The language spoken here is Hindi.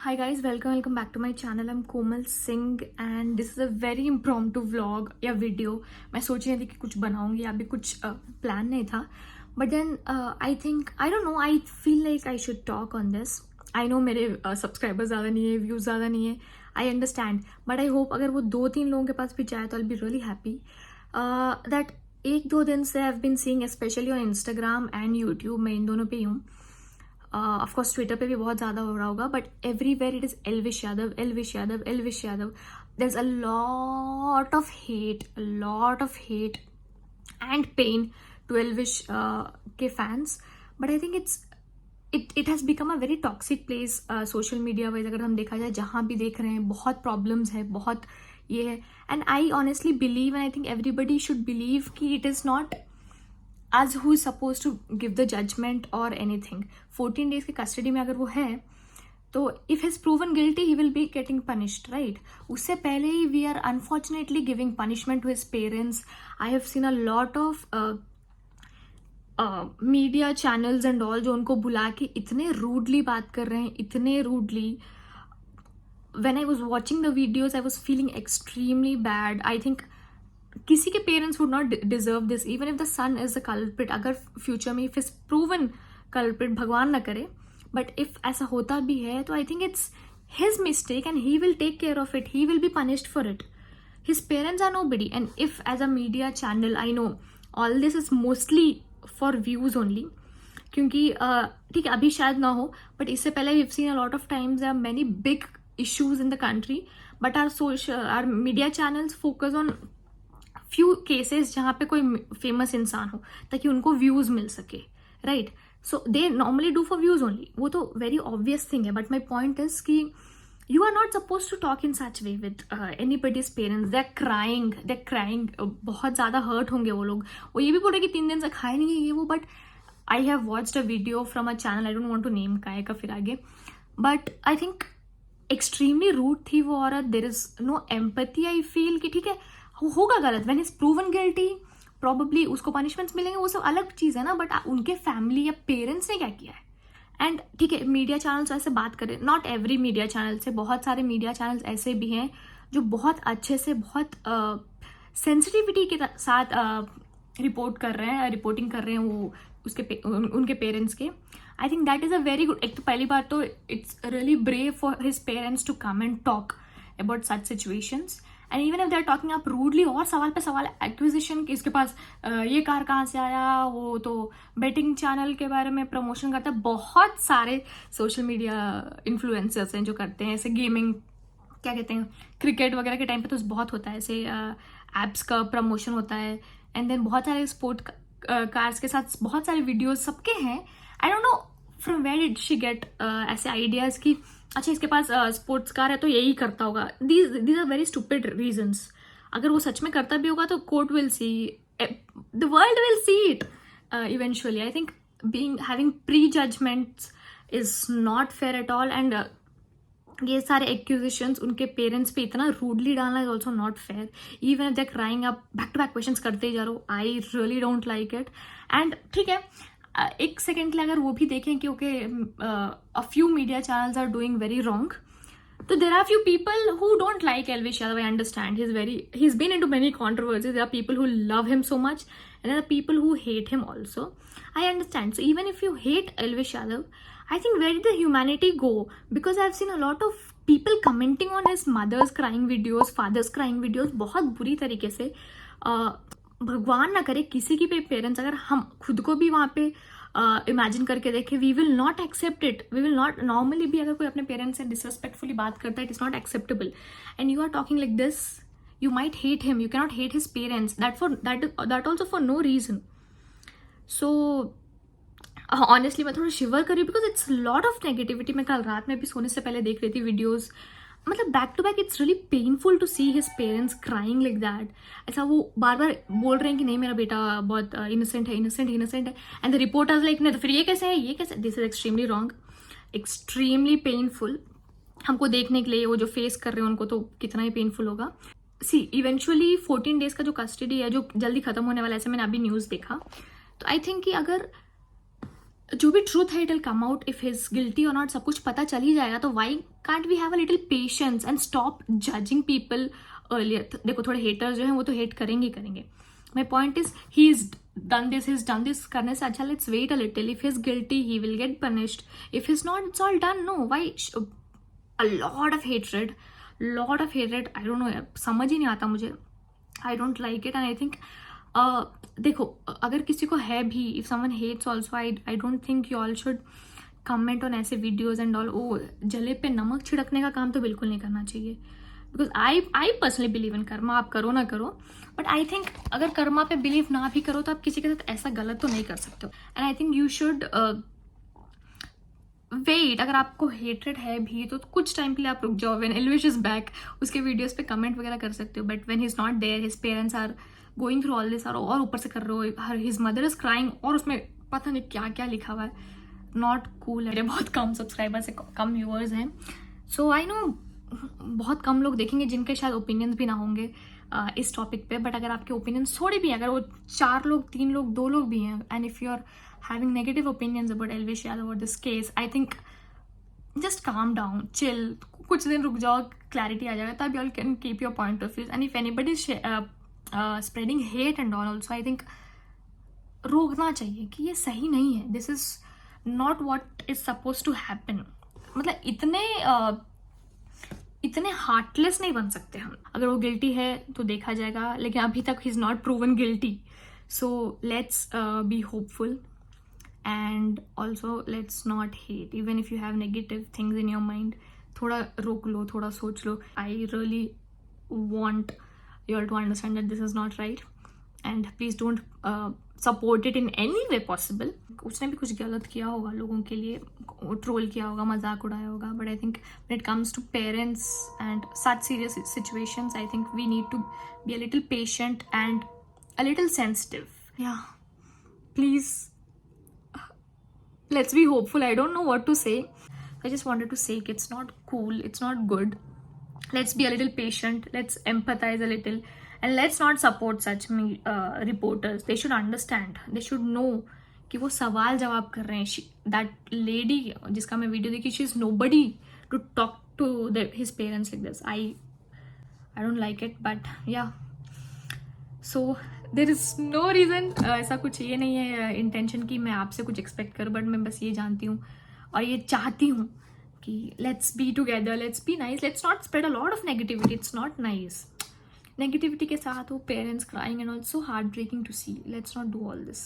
Hi guys, welcome back to my channel. I'm Komal Singh and this is a very impromptu vlog या वीडियो. मैं सोच रही थी कि कुछ बनाऊंगी, अभी कुछ प्लान नहीं था. But then I think, I don't know, I feel like I should talk on this. I know मेरे सब्सक्राइबर्स ज़्यादा नहीं है, व्यूज़ ज़्यादा नहीं है. I understand. But I hope अगर वो 2-3 लोगों के पास भी जाए तो I'll be really happy. That 1-2 दिन से I've been seeing especially on Instagram and YouTube, मैं इन दोनों पे ही हूँ. ऑफ कोर्स ट्विटर पे भी बहुत ज़्यादा हो रहा होगा, but everywhere it is Elvish Yadav, Elvish Yadav, Elvish Yadav. There is a lot of hate and pain to Elvish के fans. But I think it has become a very toxic place social media wise. अगर हम देखा जाए, जहाँ भी देख रहे हैं बहुत प्रॉब्लम्स है, बहुत ये है. And I honestly believe and I think everybody should believe कि it is not as who is supposed to give the judgment or anything. 14 days की custody में अगर वो है तो if he's proven guilty he will be getting punished, right? उससे पहले ही we are unfortunately giving punishment to his parents. I have seen a lot of media channels and all जो उनको बुला के इतने rudely बात कर रहे हैं, इतने rudely. When I was watching the videos I was feeling extremely bad. I think किसी के parents would not deserve this even if the son is the culprit. अगर फ्यूचर में इफ इज प्रूवन कल्प्रिट, भगवान ना करे, बट इफ ऐसा होता भी है तो I think it's his mistake and he will take care of it. He will be punished for it. His parents are nobody. And if as a media channel, I know all this is mostly for views only, क्योंकि ठीक है अभी शायद ना हो, बट इससे पहले we have seen a lot of times there are many big issues in the country, but our media channels focus on few cases जहाँ पे कोई फेमस इंसान हो ताकि उनको व्यूज मिल सके, right? So they normally do for views only. वो तो वेरी ऑब्वियस थिंग है, बट माई पॉइंट इज कि you are not suppose to talk in such way with anybody's parents. They are crying. बहुत ज़्यादा हर्ट होंगे वो लोग. वो ये भी बोल रहे कि 3 दिन से खाए नहीं है ये वो. But I have watched a video from a channel, I don't want to name का है फिर आगे, but I think extremely rude थी वो औरत. There is no empathy. I feel कि ठीक है होगा गलत, when is proven guilty probably उसको पनिशमेंट्स मिलेंगे, वो सब अलग चीज़ है ना. बट उनके फैमिली या पेरेंट्स ने क्या किया है? एंड ठीक है मीडिया चैनल्स ऐसे बात करें, नॉट एवरी मीडिया चैनल से, बहुत सारे मीडिया चैनल्स ऐसे भी हैं जो बहुत अच्छे से, बहुत सेंसिटिविटी के साथ रिपोर्टिंग कर रहे हैं वो उनके पेरेंट्स के. I think that is a very good. एक तो पहली बात तो it's really brave for his parents to come and talk about such situations. And even if they are talking up rudely, और सवाल पे सवाल, एक्विजिशन की, इसके पास ये कार कहाँ से आया, वो तो बेटिंग चैनल के बारे में प्रमोशन करता है. बहुत सारे सोशल मीडिया इन्फ्लुएंसर्स हैं जो करते हैं ऐसे. गेमिंग क्या कहते हैं, क्रिकेट वगैरह के टाइम पे तो बहुत होता है ऐसे, एप्स का प्रमोशन होता है. एंड देन बहुत सारे स्पोर्ट कार्स के साथ बहुत सारे वीडियोज सबके हैं. I don't know from where did she get ऐसे आइडियाज कि अच्छा इसके पास स्पोर्ट्स कार है तो यही करता होगा. These are very stupid reasons. अगर वो सच में करता भी होगा तो court will see, the world will see it eventually. I think having pre judgements is not fair at all. And ये सारे एक्यूजिशंस उनके पेरेंट्स पे इतना रूडली डालना is also not fair. Even if they are crying up, back to back questions करते ही जा रहे हो. I really don't like it. And ठीक है एक सेकेंड के लिए अगर वो भी देखें कि okay a few media channels are doing very wrong, तो there are few people who don't like Elvish Yadav. I understand he is been into many controversies. There are people who love him so much and there are people who hate him also. I understand. So even if you hate Elvish Yadav, I think where did the humanity go? Because I've seen a lot of people commenting on his mother's crying videos, father's crying videos, बहुत बुरी तरीके से. भगवान ना करे किसी की भी पेरेंट्स, अगर हम खुद को भी वहाँ पे इमेजिन करके देखें, we will not accept it. We will not. Normally भी अगर कोई अपने पेरेंट्स से डिसरिस्पेक्टफुली बात करता है, it is not acceptable. And you are talking like this, you might hate him, you cannot hate his parents, that also for no reason. So honestly मैं थोड़ा शिवर करी because it's lot of negativity. मैं कल रात में भी सोने से पहले देख रही थी वीडियोज़, मतलब back to back. It's really painful to see his parents crying like that. ऐसा वो बार बार बोल रहे हैं कि नहीं मेरा बेटा बहुत इनोसेंट है. एंड द रिपोर्टर्स लाइक नहीं तो फिर ये कैसे है, ये कैसे. This is extremely wrong, extremely painful. हमको देखने के लिए वो जो फेस कर रहे हैं उनको तो कितना ही पेनफुल होगा. सी इवेंचुअली 14 डेज का जो कस्टडी है जो जल्दी खत्म होने वाला है, ऐसे मैंने अभी न्यूज़ देखा. तो आई थिंक कि अगर जो भी ट्रूथ है it will come out if his guilty और नॉट, सब कुछ पता चल ही जाएगा. तो why can't we have a little patience and stop judging people earlier. देखो थोड़े हेटर्स जो हैं वो तो हेट करेंगे ही करेंगे. My point is he is done this करने से अच्छा let's wait a little. If he is guilty he will get punished. If he is not it's all done. No why a lot of hatred. I don't know, समझ ही नहीं आता मुझे. I don't like it and I think देखो अगर किसी को है भी, if someone hates also, I don't think you all should comment on ऐसे videos and all. ओ जले पे नमक छिड़कने का काम तो बिल्कुल नहीं करना चाहिए. Because I personally believe in Karma. आप करो ना करो, बट आई थिंक अगर कर्मा पे बिलीव ना भी करो तो आप किसी के साथ ऐसा गलत तो नहीं कर सकते हो. And I think you should wait. अगर आपको हेट्रेड है भी तो कुछ टाइम के लिए आप रुक जाओ. व्हेन एल्विश इज बैक उसके वीडियोस पे कमेंट वगैरह कर सकते हो. But when he is not there, his parents are going through all this और ऊपर से कर रहे हो, हिज मदर इज क्राइंग और उसमें पता नहीं क्या क्या लिखा हुआ है. नॉट कूल है. मेरे बहुत कम सब्सक्राइबर्स है, कम व्यूअर्स हैं. सो आई नो बहुत कम लोग देखेंगे जिनके शायद ओपिनियंस भी ना होंगे इस टॉपिक पे. बट अगर आपके ओपिनियंस थोड़े भी हैं, अगर वो 4 लोग 3 लोग 2 लोग भी हैं, and if you are having negative opinions about Elvish Yadav or this case, I think just calm down, chill. कुछ दिन रुक जाओ, clarity आ जाएगा, तब you all can keep your point of view. And if anybody is spreading hate and all also, I think रोकना चाहिए कि ये सही नहीं है. This is not what is supposed to happen. मतलब इतने हार्टलेस नहीं बन सकते हम. अगर वो गिल्टी है तो देखा जाएगा, लेकिन अभी तक ही is not proven guilty. So let's be hopeful. And also let's not hate. Even if you have negative things in your mind, थोड़ा रोक लो, थोड़ा सोच लो. I really want you all to understand that this is not right and please don't support it in any way possible. उसने भी कुछ गलत किया होगा, लोगों के लिए ट्रोल किया होगा, मजाक उड़ाया होगा. But I think when it comes to parents and such serious situations, I think we need to be a little patient and a little sensitive. Yeah, please. Let's be hopeful. I don't know what to say. I just wanted to say it's not cool. It's not good. Let's be a little patient. Let's empathize a little. And let's not support such reporters. They should understand. They should know कि वो सवाल जवाब कर रहे हैं. That lady जिसका मैं वीडियो देखी, she is nobody to talk to his parents like this. I don't like it. But yeah. So there is no reason. ऐसा कुछ ये नहीं है इंटेंशन कि मैं आपसे कुछ एक्सपेक्ट करूँ. बट मैं बस ये जानती हूँ और ये चाहती हूँ कि let's be together, let's be nice, let's not spread a lot of negativity. It's not nice. Negativity के साथ वो parents crying and also heart breaking to see. Let's not do all this.